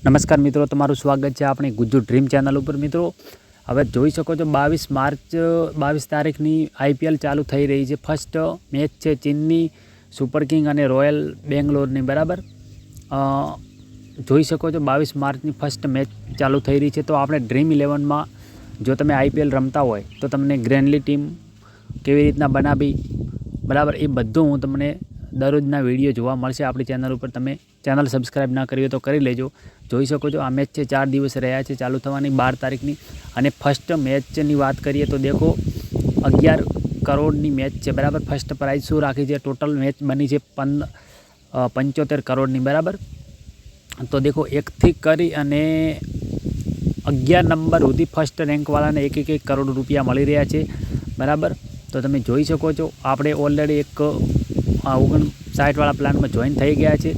નમસ્કાર મિત્રો, તમારું સ્વાગત છે આપણી ગુજ્જુ ડ્રીમ ચેનલ ઉપર। મિત્રો હવે જોઈ શકો છો 22 તારીખની IPL ચાલુ થઈ રહી છે। ફર્સ્ટ મેચ છે ચેન્નઈ સુપર કિંગ અને રોયલ બેંગ્લોરની, બરાબર। જોઈ શકો છો 22 માર્ચની ફર્સ્ટ મેચ ચાલુ થઈ રહી છે। તો આપણે ડ્રીમ 11માં જો તમે IPL રમતા હોય તો તમને ગ્રેન્ડલી ટીમ કેવી રીતના બનાવી, બરાબર, એ બધું હું તમને દરરોજના વિડીયો જોવા મળશે આપણી ચેનલ ઉપર। તમે ચેનલ સબસ્ક્રાઈબ ના કરી હોય તો કરી લેજો। જોઈ શકો છો આ મેચ છે 4 દિવસ રહ્યા છે ચાલુ થવાની 12 તારીખની। અને ફર્સ્ટ મેચની વાત કરીએ તો દેખો 11 કરોડની મેચ છે, બરાબર। ફર્સ્ટ પ્રાઇઝ શું રાખી છે? ટોટલ મેચ બની છે 75 કરોડની, બરાબર। તો દેખો 1 થી કરી અને 11 નંબર સુધી ફર્સ્ટ રેન્કવાળાને 1 કરોડ રૂપિયા મળી રહ્યા છે, બરાબર। તો તમે જોઈ શકો છો આપણે ઓલરેડી 59વાળા પ્લાનમાં જોઈન થઈ ગયા છે।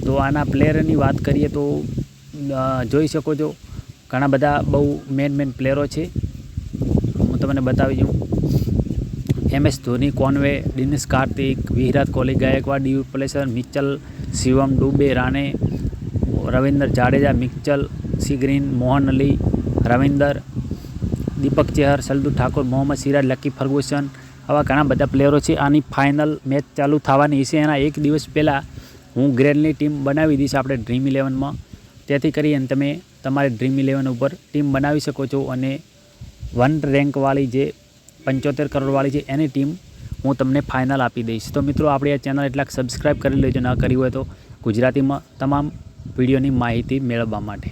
તો આના પ્લેયરની વાત કરીએ તો જોઈ શકો છો ઘણા બધા બહુ મેન પ્લેયરો છે, હું તમને બતાવી દઉં। MS Dhoni, Conway, Dinesh Karthik, Virat Kohli, Gaikwad, Du Plessis, Mitchell, Shivam Dube, Rane, Ravindra Jadeja, Mitchell, C Green, Moeen Ali, Ravinder, Deepak Chahar, Shardul Thakur, Mohammed Siraj, Lockie Ferguson, આવા ઘણા બધા પ્લેયરો છે। આની ફાઇનલ મેચ ચાલુ થવાની છે એના એક દિવસ પહેલાં હું ગ્રેન્ડની ટીમ બનાવી દઈશ આપણે ડ્રીમ 11માં। તેથી કરીને તમે તમારી ડ્રીમ 11 ઉપર ટીમ બનાવી શકો છો અને 1 રેન્કવાળી જે 75 કરોડવાળી છે એની ટીમ હું તમને ફાઇનલ આપી દઈશ। તો મિત્રો આપણી આ ચેનલ એટલાક સબસ્ક્રાઈબ કરી લેજો, ના કરી હોય તો ગુજરાતીમાં તમામ વિડીયોની માહિતી મેળવવા માટે।